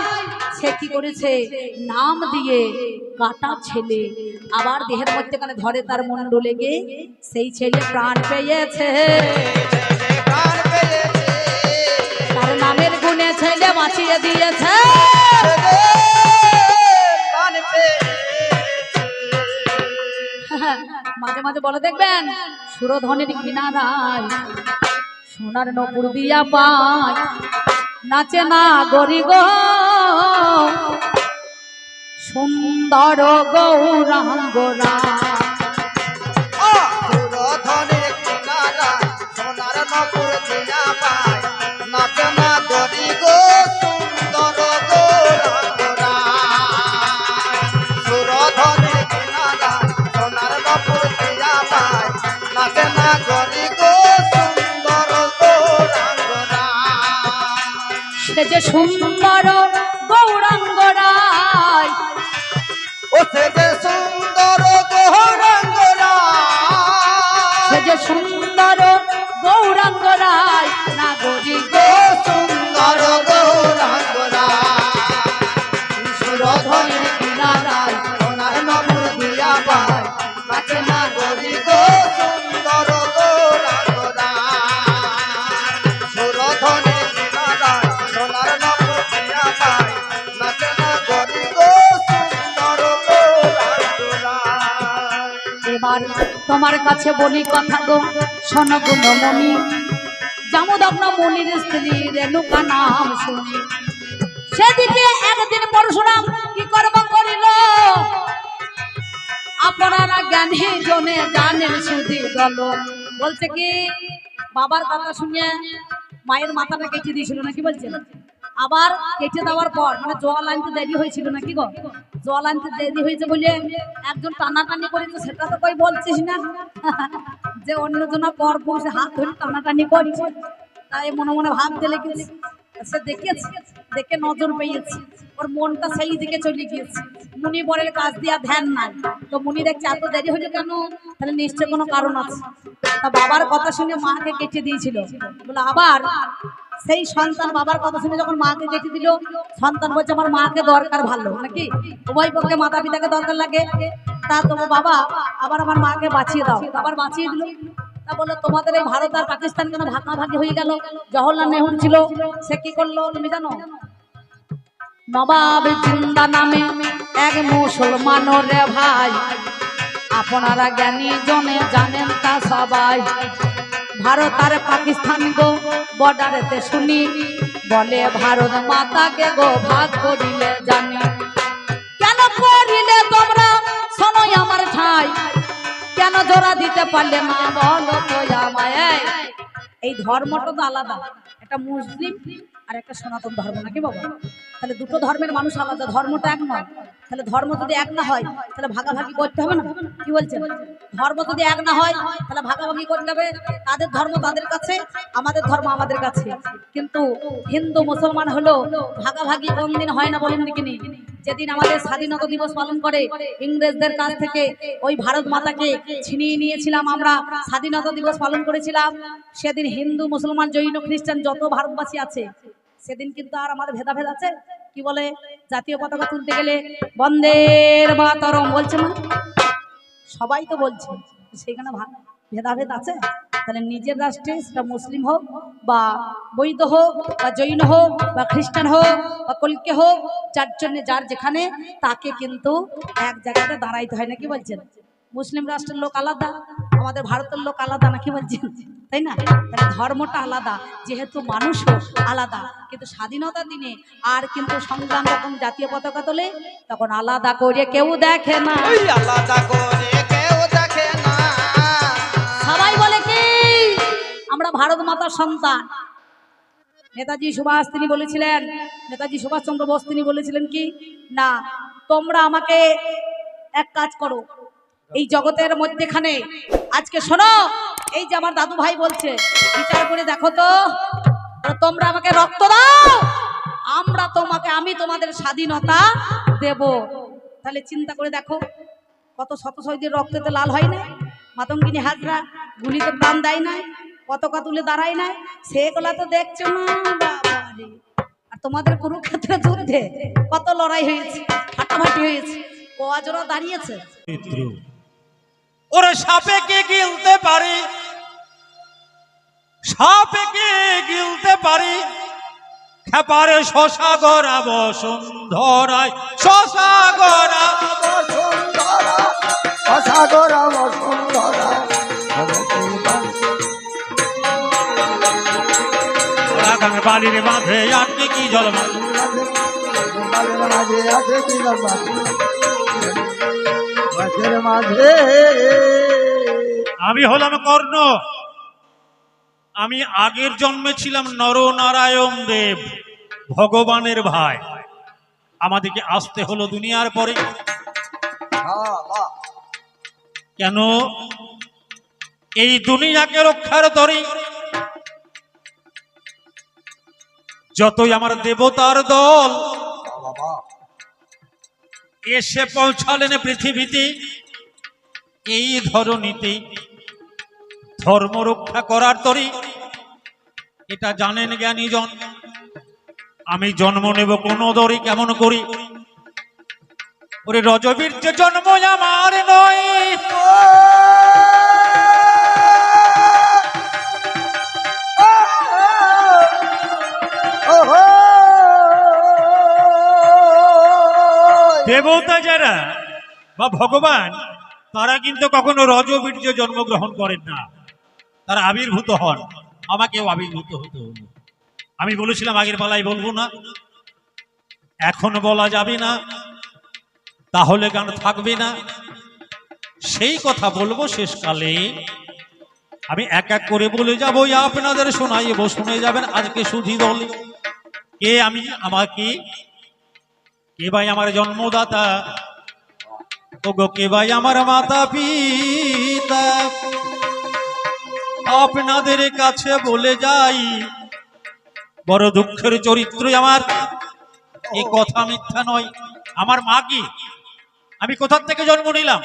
সে কি করেছে, নাম দিয়ে কাটা ছেলে আবার দেহের মধ্যেখানে ধরে তার মুন্ডু লেগে সেই ছেলে প্রাণ পেয়েছে। প্রাণ পেয়েছে, তার নামের গুণে ছেলে বাঁচিয়ে দিয়েছে। প্রাণ পেয়েছে। মাঝে মাঝে বলে দেখবেন সুরধনের কিনারায় সোনার নপুর দিয়া পায় নাচে না গরি গো সুন্দর গৌরাঙ্গরা। সুরধনের কিনারায় সোনার নপুর দিয়া পায় নাচে না গরি গো সুন্দর গৌরাঙ্গরায়। সুরধনের কিনারায় সোনার নপুর দিয়া পায় নাচে না গরি গো সুন্দর গৌরাঙ্গরায়। সে যে সুন্দর গৌরাঙ্গরায়, ও সে যে সুন্দর গৌরাঙ্গরায়, সে যে সুন্দর গৌরাঙ্গরায় না গরি গো সুন্দর গৌরাঙ্গরায়। সুরধনের কিনারায় সোনার নপুর দিয়া পায় নাচে না গরি গো সুন্দর গৌরাঙ্গরায়। সুরধনের কিনারায় সোনার নপুর দিয়া পায় নাচে না গরি গো সুন্দর গৌরাঙ্গরায়। এবার তোমার কাছে বলি কথা গো শোনো গুণমণি, জামদগ্ন মনির স্ত্রী রেণুকা নাম শুনি। সেদিকে একদিন পরশুরাম কি কর্ম করিল, আপনারা জ্ঞানী জনে জানেন শুধু দল। বলছে কি বাবার কথা শুনে মায়ের মাথাটা কেটে দিয়েছিল নাকি বলছে, আবার কেটে দেওয়ার পর মানে জল আনতে দেরি হয়েছিল নাকি গো, জল আনতে দেরি হয়েছে বলে একজন টানাটানি করেছে, সেটা তো কই বলছিস না যে অন্যজনা পর পুরুষে হাত ধরে টানাটানি করছে। তাই মনে মনে ভাব দিলে কি সে দেখেছে, দেখে নজর পেয়েছে, ওর মনটা সেই দিকে চলে গিয়েছে। মুনি বরের কাজ দিয়া ধ্যান নাই, তো মুনি দেখছে এত দেরি হয়েছে কেন, তাহলে নিশ্চয় কোনো কারণ আছে। তা বাবার কথা শুনে মাকে কেটে দিয়েছিল বলে আবার সেই সন্তান বাবার কথা শুনে যখন মাকে কেটে দিল, সন্তান বলছে আমার মাকে দরকার ভালো নাকি, উভয় পক্ষে মাতা পিতাকে দরকার লাগে, তা তোমার বাবা আবার আমার মাকে বাঁচিয়ে দাও, আবার বাঁচিয়ে দিল। তা বলে তোমাদের এই ভারত আর পাকিস্তান কেন ভাগাভাগি হয়ে গেল? জওহরলাল নেহরু ছিল, সে কি করলো তুমি জানো? নবাব জিন্দা নামে এক মুসলমান রে ভাই, আপনারা জ্ঞানী জনে জানেন তা সবাই। ভারত আর পাকিস্তান গো বর্ডারেতে শুনি, বলে ভারত মাতাকে গো ভাগ করিলে জানি। কেন করিলে তোমরা শোনোই আমার ঠাই, কেন জোড়া দিতে পারলে না বলো তো আমায়। এই ধর্মটা তো আলাদা, একটা মুসলিম আর একটা সনাতন ধর্ম নাকি বাবা, তাহলে দুটো ধর্মের মানুষ আলাদা, ধর্মটা এক নয়। তাহলে ধর্ম যদি এক না হয় তাহলে ভাগাভাগি করতে হবে না, কি বলছেন? ধর্ম যদি এক না হয় তাহলে ভাগাভাগি করতে হবে, তাদের ধর্ম তাদের কাছে, আমাদের ধর্ম আমাদের কাছে। কিন্তু হিন্দু মুসলমান হলো ভাগাভাগি কোন দিন হয় না বলেন দেখিনি? যেদিন আমাদের স্বাধীনতা দিবস পালন করে ইংরেজদের কাছ থেকে ওই ভারত মাতাকে ছিনিয়ে নিয়েছিলাম আমরা, স্বাধীনতা দিবস পালন করেছিলাম, সেদিন হিন্দু মুসলমান জৈন খ্রিস্টান যত ভারতবাসী আছে সেদিন কিন্তু আর আমাদের ভেদাভেদ আছে। কি বলে জাতীয় পতাকা তুলতে গেলে বন্দের মাতরম বলছে না, সবাই তো বলছে, সেখানে ভেদাভেদ আছে? তাহলে নিজের রাষ্ট্রে সেটা মুসলিম হোক বা বৈধ হোক বা জৈন হোক বা খ্রিস্টান হোক বা কলকে হোক, যার জন্য যার যেখানে তাকে কিন্তু এক জায়গাতে দাঁড়াইতে হয় না, কি বলছেন? মুসলিম রাষ্ট্রের লোক আলাদা, আমাদের ভারতের লোক আলাদা না, কি বলছেন? তাই না? তাহলে ধর্মটা আলাদা, যেহেতু মানুষও আলাদা, কিন্তু স্বাধীনতার দিনে আর কিন্তু সংগ্রাম যখন জাতীয় পতাকা তোলে তখন আলাদা করে কেউ দেখে না, আলাদা করে কেউ দেখে না। সবাই বলে কি আমরা ভারত মাতার সন্তান, নেতাজি সুভাষ তিনি বলেছিলেন, নেতাজি সুভাষচন্দ্র বোস তিনি বলেছিলেন কি না, তোমরা আমাকে এক কাজ করো, এই জগতের মধ্যেখানে আজকে শোনো, এই যে আমার দাদু ভাই বলছে, বিচার করে দেখো তো, তোমরা আমাকে রক্ত দাও, আমি তোমাদের স্বাধীনতা দেব। তাহলে চিন্তা করে দেখো, কত শত শহীদের রক্তেতে লাল হয় না, মাতঙ্গিনী হাজরা গুলিতে প্রাণ দেয় নাই, পতাকা তুলে দাঁড়ায় নাই, সেগুলা তো দেখছো না বাবারে। আর তোমাদের কুরুক্ষেত্র যুদ্ধে কত লড়াই হয়েছে, হাঁটাহাঁটি হয়েছে, কজনও দাঁড়িয়েছে। ওরে সাপে কে গিলতে পারি, সাপে কে গিলতে পারি, খেপারে শশা গড়া বসুন্ধরায়, শশা গড়া অসাগরা বসুন্ধরা বালির মাঝে আটকে কি জল মাঝে আছে কি মাঝের মাঝে। আমি হলাম কর্ণ, আমি আগের জন্মে ছিলাম নরনারায়ণ দেব, ভগবানের ভাই। আমাদেরকে আসতে হলো দুনিয়ার পরে। কেন? এই দুনিয়াকে রক্ষার তরে যতই আমার দেবতার দল এসে পৌঁছালেন পৃথিবীতে, এই ধরনীতে ধর্ম রক্ষা করার তরে, এটা জানেন জ্ঞানীজন। আমি জন্ম নেব কোন দরে, কেমন করি? ওরে রজবীর্য জন্ম আমার নয়, দেবতা যারা বা ভগবান তারা কিন্তু কখনো রজবীর্য জন্মগ্রহণ করেন না, তারা আবির্ভূত হন। আমাকেও আবির্ভূত হতে হলো। আমি বলেছিলাম আগের পালায় বলবো না, এখন বলা যাবে না, তাহলে গান থাকবে না। সেই কথা বলবো শেষকালে। আমি এক এক করে বলে যাবো, আপনাদের শোনাইব, শুনে যাবেন। আজকে সুধী দলে কে আমি, আমাকে কে ভাই আমার জন্মদাতা, ওগো কে ভাই আমার মাতা পিতা। আপনাদের কাছে বলে যাই, বড় দুঃখের চরিত্র আমার, এ কথা মিথ্যা নয়। আমার মা কি, আমি কোথা থেকে জন্ম নিলাম?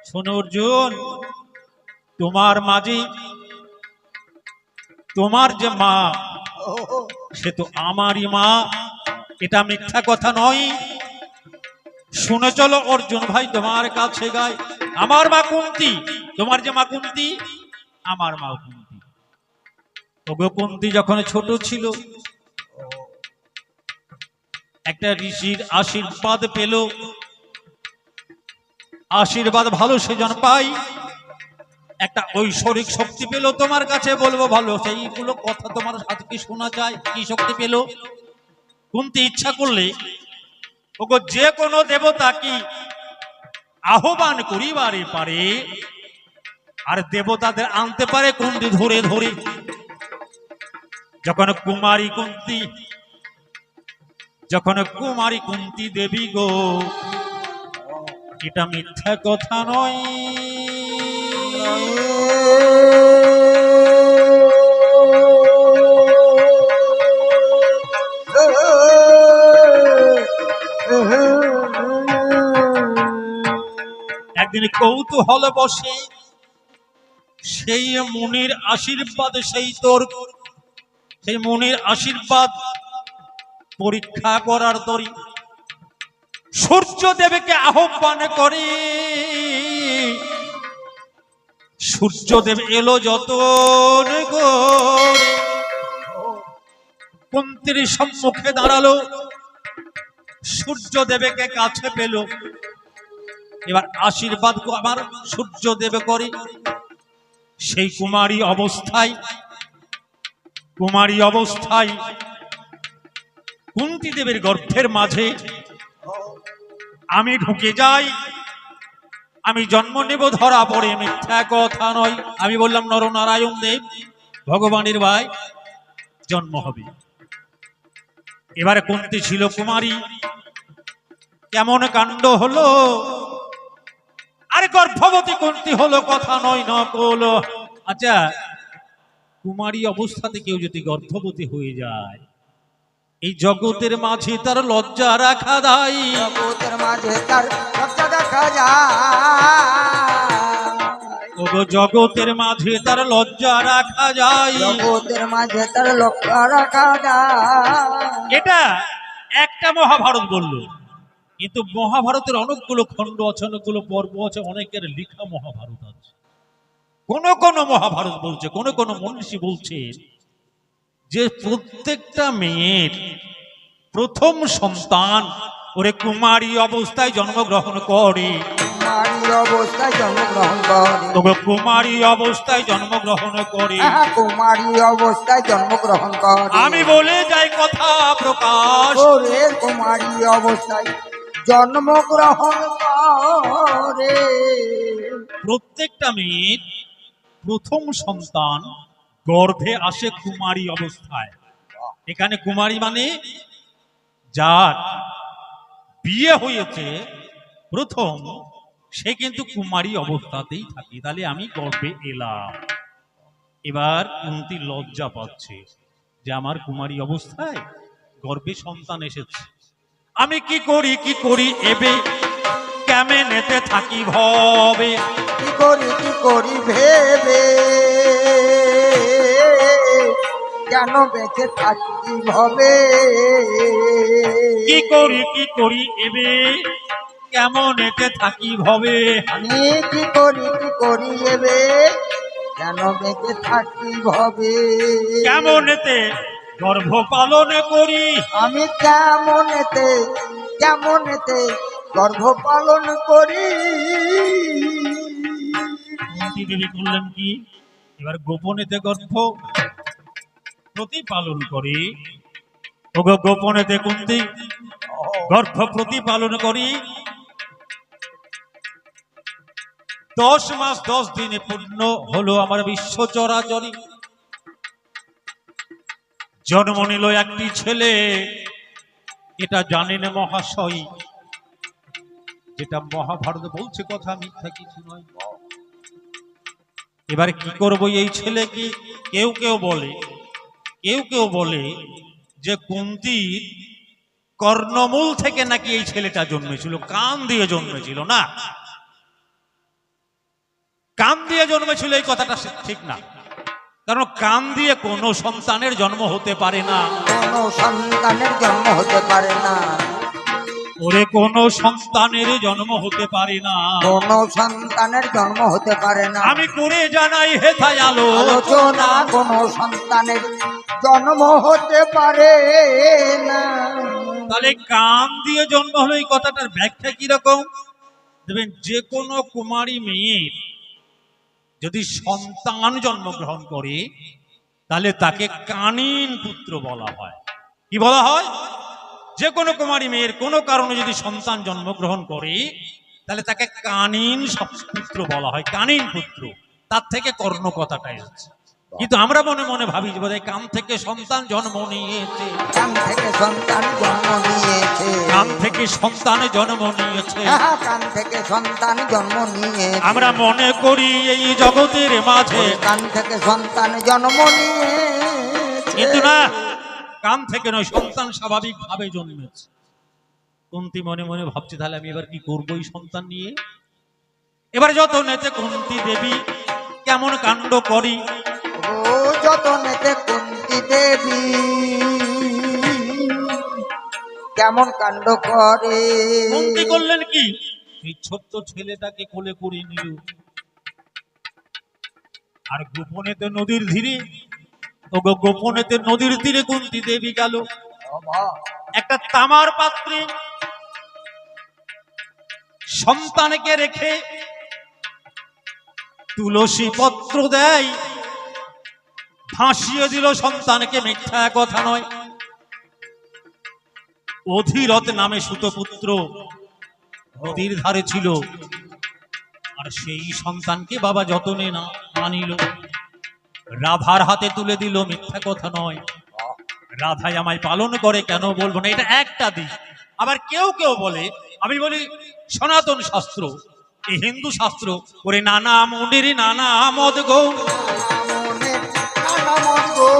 শোনো অর্জুন, তোমার মাঝে তোমার যে মা, সে তো আমারই মা, এটা মিথ্যা কথা নয়। শুনে চলো অর্জুন ভাই, তোমার কাছে গায়। আমার মা কুন্তি, তোমার যে মা কুন্তি, আমার মা কুন্তি। ওগো কুন্তি যখন ছোট ছিল, একটা ঋষির আশীর্বাদ পেল। আশীর্বাদ ভালো সেজন পাই, একটা ঐশ্বরিক শক্তি পেল। তোমার কাছে বলবো ভালো, সেইগুলো কথা তোমার আজকে শোনা যায়। কি শক্তি পেল? কুন্তি ইচ্ছা করলে ওগো যে কোনো দেবতা কি আহ্বান করিবারে পারে, আর দেবতাদের আনতে পারে কুন্তি ধরে ধরে। যখন কুমারী কুন্তি দেবী গো, এটা মিথ্যা কথা নয়। একদিন কৌতূহল বসে, সেই মুনির আশীর্বাদ, সেই মুনির আশীর্বাদ পরীক্ষা করার তরি সূর্যদেবকে আহ্বান করে। সূর্যদেব এলো যতন করে, কুন্তির সম্মুখে দাঁড়ালো, সূর্যদেবকে কাছে পেল। এবার আশীর্বাদ আমার সূর্যদেব করে। সেই কুমারী অবস্থায় কুন্তি দেবের গর্ভের মাঝে আমি ঢুকে যাই। আমি জন্ম নেব, ধরা পড়ে, মিথ্যা কথা নয়। আমি বললাম নরনারায়ণ দেব, ভগবানের ভাই, জন্ম হবে। এবারে কুন্তী ছিল কুমারী, কেমন কাণ্ড হলো, আর গর্ভবতী কুন্তী হলো কথা নয় নকল। আচ্ছা, কুমারী অবস্থাতে কেউ যদি গর্ভবতী হয়ে যায়, এই জগতের মাঝে তার লজ্জা রাখা দায়। জগতের মাঝে তার লজ্জা দেখা যায়, ওগো জগতের মাঝে তার লজ্জা রাখা যায়। জগতের মাঝে তার লজ্জা রাখা যায়। এটা একটা মহাভারত বলল, কিন্তু মহাভারতের অনেকগুলো খণ্ড আছে, অনেকগুলো পর্ব আছে, অনেকের লেখা মহাভারত আছে। কোন কোন মহাভারত বলছে, কোন কোন মনীষী বলছে যে প্রত্যেকটা মেয়ের প্রথম সন্তান ওরে কুমারী অবস্থায় জন্মগ্রহণ করে। কুমারী অবস্থায় জন্মগ্রহণ করে, তবে কুমারী অবস্থায় জন্মগ্রহণ করে। কুমারী অবস্থায় জন্মগ্রহণ করে। আমি বলে যাই কথা প্রকাশ, ওরে কুমারী অবস্থায় জন্মগ্রহণ করে। প্রত্যেকটা মেয়ের প্রথম সন্তান গর্ভে আসে কুমারী অবস্থায়। এখানে কুমারী মানে যার বিয়ে হয়েছে প্রথম, সে কিন্তু কুমারী অবস্থাতেই থাকে। তাহলে আমি গর্ভে এলাম। এবার কুন্তী লজ্জা পাচ্ছে যে আমার কুমারী অবস্থায় গর্ভে সন্তান এসেছে, আমি কি করি এবে কেমনেতে থাকি ভবে। কি করি ভেবে কেন বেঁচে থাকি ভবে। কি করি এবে কেমনেতে থাকি ভবে। আমি কি করি এবে কেন বেঁচে থাকি ভবে। কেমনেতে গর্ভ পালন করি। আমি কেমনেতে গর্ভ পালন করি। কুন্তী দেবী করলেন কি, এবার গোপনেতে গর্ভ প্রতিপালন করি। ওগো গোপনেতে কুন্তী গর্ভ প্রতিপালন করি। 10 মাস 10 দিনে পূর্ণ হলো আমার বিশ্ব চরাচরি। জন্ম নিল একটি ছেলে, এটা জানেন মহাশয়। যেটা মহাভারত বলছে কথা মিথ্যা কিছু নয়। এবার কি করব এই ছেলেকে। কেউ কেউ বলে যে কুন্তীর কর্ণমূল থেকে নাকি এই ছেলেটা জন্মেছিল, কান দিয়ে জন্মেছিল। না, কান দিয়ে জন্মেছিল এই কথাটা ঠিক না, কারণ কান দিয়ে কোনো সন্তানের জন্ম হতে পারে না। কোনো সন্তানের জন্ম হতে পারে না। ওরে কোনো সন্তানের জন্ম হতে পারে না। কোনো সন্তানের জন্ম হতে পারে না। আমি করে জানাই হেথায় আলোচনা কোনো সন্তানের জন্ম হতে পারে না। তাহলে কান দিয়ে জন্ম হলো এই কথাটার ব্যাখ্যা কিরকম দেবেন। যে কোনো কুমারী মেয়ের যদি সন্তান জন্মগ্রহণ করে তাহলে তাকে কানীন পুত্র বলা হয়। কি বলা হয়? যে কোনো কুমারী মেয়ের কোনো কারণে যদি সন্তান জন্মগ্রহণ করে তাহলে তাকে কানীন পুত্র বলা হয়, কানীন পুত্র। তার থেকে কর্ণ কথাটা এসেছে। কিন্তু আমরা মনে মনে ভাবি যে বোধহয় কান থেকে সন্তান জন্ম নিয়েছে, কান থেকে সন্তান জন্ম নিয়েছে, কান থেকে সন্তান জন্ম নিয়েছে। কান থেকে সন্তান জন্ম নিয়েছে। আমরা মনে করি এই জগতের মাঝে কান থেকে সন্তান জন্ম নিয়েছে, কিন্তু না, কান থেকে নয়, সন্তান স্বাভাবিক ভাবে জন্মেছে। কুন্তী মনে মনে ভাবছে তাহলে আমি এবার কি করবো এই সন্তান নিয়ে। এবার যতনেতে কুন্তী দেবী কেমন কাণ্ড করি। ও যতনেতে কুন্তী দেবী কেমন কাণ্ড করে। কুন্তী করলেন কি, এই ছোট্ট ছেলেটাকে কোলে করে নিল আর গোপনেতে নদীর তীরে, গোপনেতে নদীর তীরে কুন্তী দেবী গেল। একটা তামার পাত্রে সন্তানকে রেখে তুলসী পত্র দেয়, ভাসিয়ে দিল সন্তানকে। মিথ্যা কথা নয়। অধীরথ নামে সুতপুত্র নদীর ধারে ছিল, আর সেই সন্তানকে বাবা যতনে না আনিল, রাধার হাতে তুলে দিল। মিথ্যা কথা নয়। রাধাই আমায় পালন করে, কেন বলবো না? এটা একটা দিক। আবার কেউ কেউ বলে, আমি বলি সনাতন শাস্ত্র, এই হিন্দু শাস্ত্র করে নানা মুনির নানা মদ গো, মনের নানা মন গো,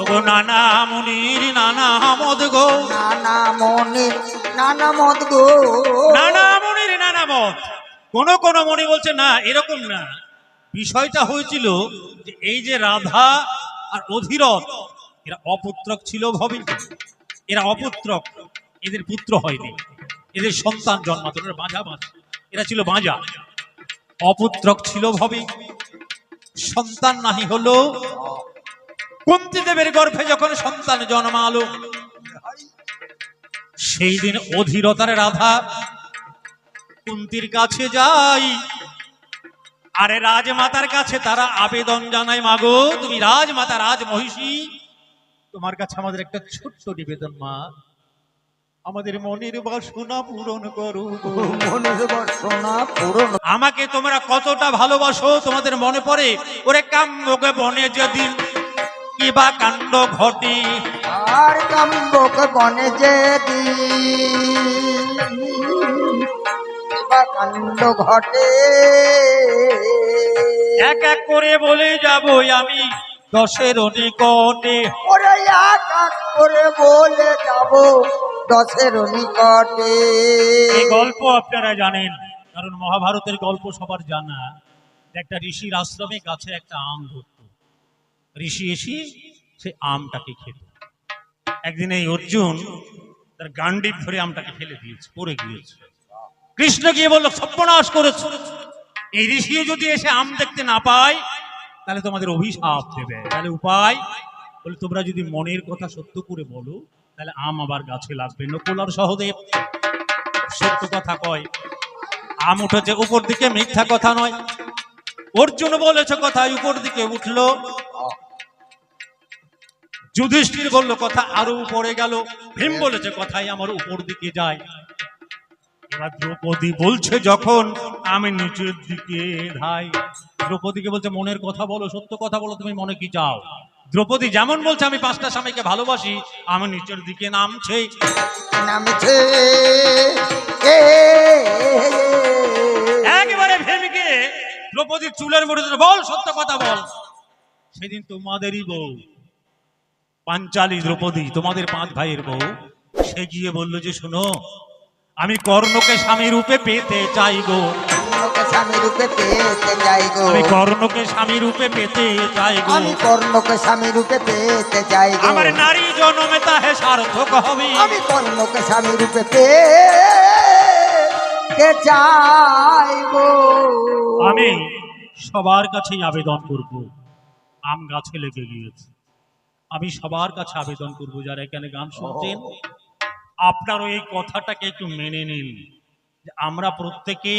ওগো নানা মুনির নানা মদ গো, নানা মনের নানা মত গো, নানা মুনির নানা মদ। কোন কোন মনি বলছে না, এরকম না, বিষয়টা হয়েছিল যে এই যে রাধা আর অধীরথ এরা অপুত্রক ছিল ভবে, এরা অপুত্রক, এদের পুত্র হয়নি, এদের সন্তান জন্মাতো, এরা বাঁঝা বাঁধা, এরা ছিল বাঁঝা, অপুত্রক ছিল ভবে, সন্তান নাহি হলো। কুন্তী দেবের গর্ভে যখন সন্তান জন্মালো, সেই দিন অধীরতার রাধা কুন্তীর কাছে যাই, আরে রাজমাতার কাছে তারা আবেদন জানায়, মাগো তুমি রাজমাতা, রাজ মহিষী, তোমার কাছে আমাদের একটা ছোট্ট নিবেদন, মা আমাদের মনের বাসনা পূরণ করো গো। মনের বাসনা পূরণ। আমাকে তোমরা কতটা ভালোবাসো তোমাদের মনে পড়ে? ওরে কাম্যকে বনে যেদিন কি বা কাণ্ড ঘটে, আর কাম্বক বনে যে বা কাণ্ড ঘটে, এক এক করে বলে যাব আমি দশের নিকটে। ওরে এক এক করে বলে যাব দশের নিকটে। এই গল্প আপনারা জানেন, কারণ মহাভারতের গল্প সবার জানা। একটা ঋষির আশ্রমে গাছে একটা আম ধরত, ঋষি এসে সে আমটাকে খেত। একদিন এই অর্জুন তার গান্ডিব ধরে আমটাকে ফেলে দিয়েছে, পড়ে গিয়েছে। কৃষ্ণ গিয়ে বলল, সর্বনাশ করেছ, এই ঋষিও যদি এসে আম দেখতে না পায় তাহলে তোমাদের অভিশাপ দেবে। তাহলে উপায় বলে, তোমরা যদি মনের কথা সত্য করে বলো তাহলে আম আবার গাছে লাগবে। নকুল আর সহদেব সত্য কথা কয়, আম উঠেছে উপর দিকে, মিথ্যা কথা নয়। অর্জুন বলেছে কথায় উপর দিকে উঠলো, যুধিষ্ঠির বলল কথা আরো উপরে গেল, ভীম বলেছে কথাই আমার উপর দিকে যায়। এবার দ্রৌপদী বলছে যখন আমি নিচের দিকে ধাই, দ্রৌপদীকে বলছে মনের কথা বলো, সত্য কথা বলো, তুমি মনে কি চাও? দ্রৌপদী যেমন বলছে আমি 5টা স্বামীকে ভালোবাসি, আমি নিচের দিকে নামছে, নামছে একেবারে ভেমিকে দ্রৌপদীর চুলের মুঠে ধরে বল, সত্য কথা বল। সেদিন তোমাদেরই বউ পাঞ্চালী দ্রৌপদী, তোমাদের 5 ভাইয়ের বউ, সে গিয়ে বললো যে শোনো, আমি কর্ণকে স্বামী রূপে পেতে চাই গো, কর্ণকে স্বামী রূপে পেতে চাই গো, আমি কর্ণকে স্বামী রূপে পেতে চাই গো, আমি কর্ণকে স্বামী রূপে পেতে চাই গো, আমার নারী জন্মে তাহে সার্থক হবে, আমি কর্ণকে স্বামী রূপে পেতে চাই গো। আমি সবার কাছেই আবেদন করব। আম গাছে লেগে গিয়েছে, আমি সবার কাছে আবেদন করব, যারা এখানে গান শুনছেন আপনারও এই কথাটাকে একটু মেনে নিন, যে আমরা প্রত্যেকে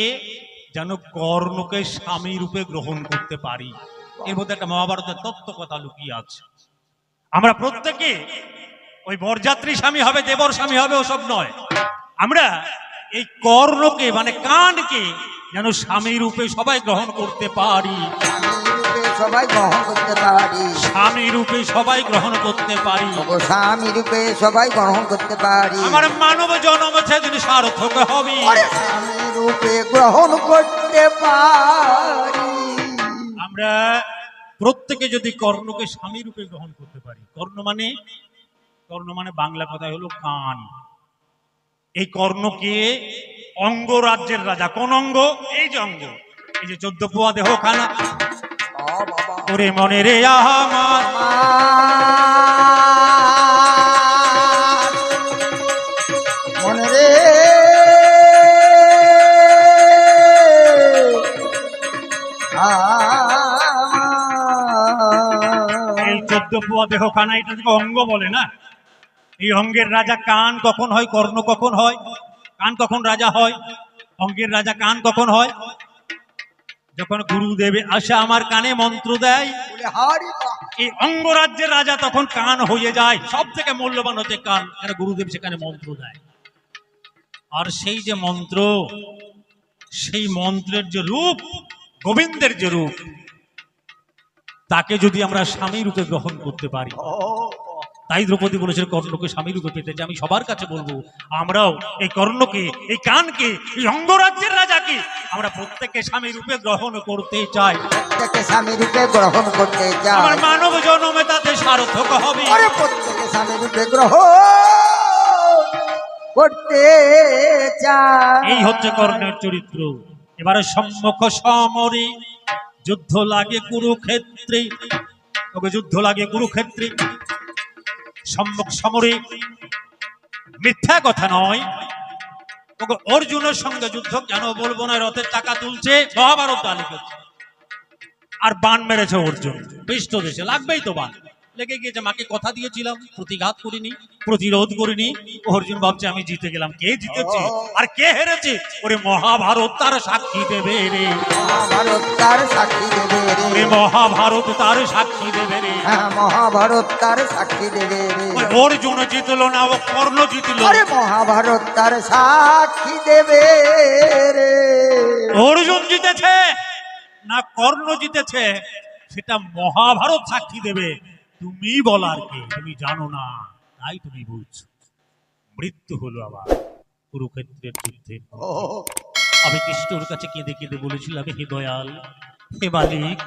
যেন কর্ণকে স্বামী রূপে গ্রহণ করতে পারি। এর মধ্যে একটা মহাভারতের তত্ত্ব কথা লুকিয়ে আছে। আমরা প্রত্যেকে ওই বরযাত্রী স্বামী হবে, দেবর স্বামী হবে, ওসব নয়। আমরা এই কর্ণকে মানে কানকে যেন স্বামী রূপে সবাই গ্রহণ করতে পারি, সবাই গ্রহণ করতে পারি, স্বামী রূপে সবাই গ্রহণ করতে পারি, স্বামী রূপে সবাই গ্রহণ করতে পারি, আমার মানব জন্ম সেদিন সার্থক হবে, স্বামী রূপে গ্রহণ করতে পারি। আমরা প্রত্যেকে যদি কর্ণকে স্বামী রূপে গ্রহণ করতে পারি। কর্ণ মানে বাংলা কথায় হলো কান। এই কর্ণকে অঙ্গরাজ্যের রাজা, কোন অঙ্গ? এই যে অঙ্গ, এই যে 14 পুয়া দেহ খানা, ওরে মনে রে আমার, মনে রে এই 14 পুয়া দেহ খানা, এটা থেকে অঙ্গ বলে না। এই অঙ্গের রাজা কান কখন হয়, কর্ণ কখন হয়? কান কখন রাজা হয়? অঙ্গের রাজা কান কখন হয়? যখন গুরুদেবে আসে আমার কানে মন্ত্র দেয়, এই অঙ্গরাজ্যের রাজা তখন কান হয়ে যায়। সব থেকে মূল্যবান হচ্ছে কান, কেন গুরুদেব সেখানে মন্ত্র দেয়। আর সেই যে মন্ত্র, সেই মন্ত্রের যে রূপ, গোবিন্দের যে রূপ, তাকে যদি আমরা স্বামী রূপে গ্রহণ করতে পারি, ও তাই দ্রৌপদী বলেছিল কর্ণকে স্বামী রূপে পেতে চাই। আমি সবার কাছে বলবো, আমরাও এই কর্ণকে, এই কানকে, এই অঙ্গরাজ্যের রাজাকে আমরা প্রত্যেককে স্বামী রূপে গ্রহণ করতে চাই। প্রত্যেকে স্বামী রূপে গ্রহণ করতে আমার চায়। মানব জন্মে তাতে সার্থক হবে। আরে প্রত্যেকে স্বামী রূপে গ্রহণ করতে চায়। এই হচ্ছে কর্ণের চরিত্র। এবারে সম্মুখ সমরে যুদ্ধ লাগে কুরুক্ষেত্রে। ওকে যুদ্ধ লাগে কুরুক্ষেত্রে, সম্মুখ সমরে, মিথ্যা কথা নয়। ওকে অর্জুনের সঙ্গে যুদ্ধ কেন বলবো না, রথের চাকা তুলছে, মহাভারত আলী করছে, আর বান মেরেছে অর্জুন পৃষ্ঠ দেশে, লাগবেই তো বান, লেগে গিয়েছে। মাকে কথা দিয়েছিলাম, প্রতিঘাত করিনি, প্রতিরোধ করিনি। অর্জুন ভাবছে আমি জিতে গেলাম। কে জিতেছে আর কে হেরেছে? ওরে মহাভারত তার সাক্ষী দেবে রে, মহাভারত তার সাক্ষী দেবে ওরে রে। মহাভারত তার সাক্ষী দেবে রে। হ্যাঁ, মহাভারত তার সাক্ষী দেবে রে। ওই অর্জুন জিতলো না, ও কর্ণ জিতলো। আরে মহাভারত তার সাক্ষী দেবে রে। অর্জুন জিতেছে না কর্ণ জিতেছে, সেটা মহাভারত সাক্ষী দেবে। তুমি বলার কি? তুমি জানো না, তাই তুমি বুঝছো। মৃত্যু হলো আবার কুরুক্ষেত্রের যুদ্ধে। ও আমি কৃষ্ণর কাছে কেঁদে কেঁদে বলেছিলাম, হে দয়াল, হে মালিক,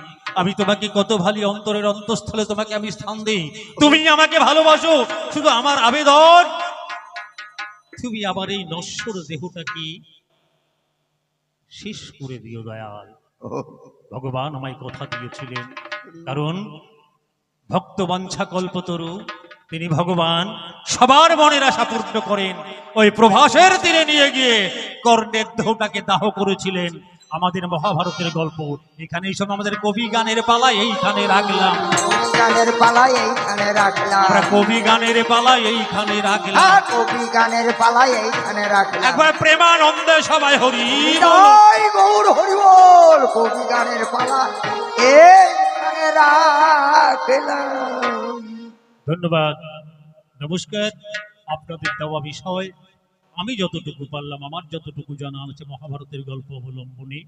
আমি তোমাকে কত ভালো, অন্তরের অন্তঃস্থলে তোমাকে আমি স্থান দিই, তুমি আমাকে ভালোবাসো। শুধু আমার আবেদন, তুমি আবার এই নশ্বর দেহটাকে শেষ করে দিও দয়াল। ভগবান আমায় কথা দিয়েছিলেন, কারণ ভক্ত বাঞ্ছা কল্পতরু, তিনি ভগবান সবার মনের আশা পূর্ণ করেন। ওই প্রভাসের তীরে নিয়ে গিয়ে কর্ণের দেহটাকে দাহ করেছিলেন। আমাদের মহাভারতের গল্প এখানে, এই সব আমাদের কবি গানের পালা এইখানে রাখলাম। গানের পালা এইখানে রাখলাম। আমরা কবি গানের পালা এইখানে রাখলাম। হ্যাঁ, কবি গানের পালা এইখানে রাখলাম। একবার প্রেমানন্দে সবাই হরি বল। জয় গৌর হরিবল। কবি গানের পালা এইখানে রাখলাম। ধন্যবাদ, নমস্কার। আপনাদের দেওয়া বিষয় আমি যতটুকু পারলাম, আমার যতটুকু জানা আছে মহাভারতের গল্প অবলম্বনে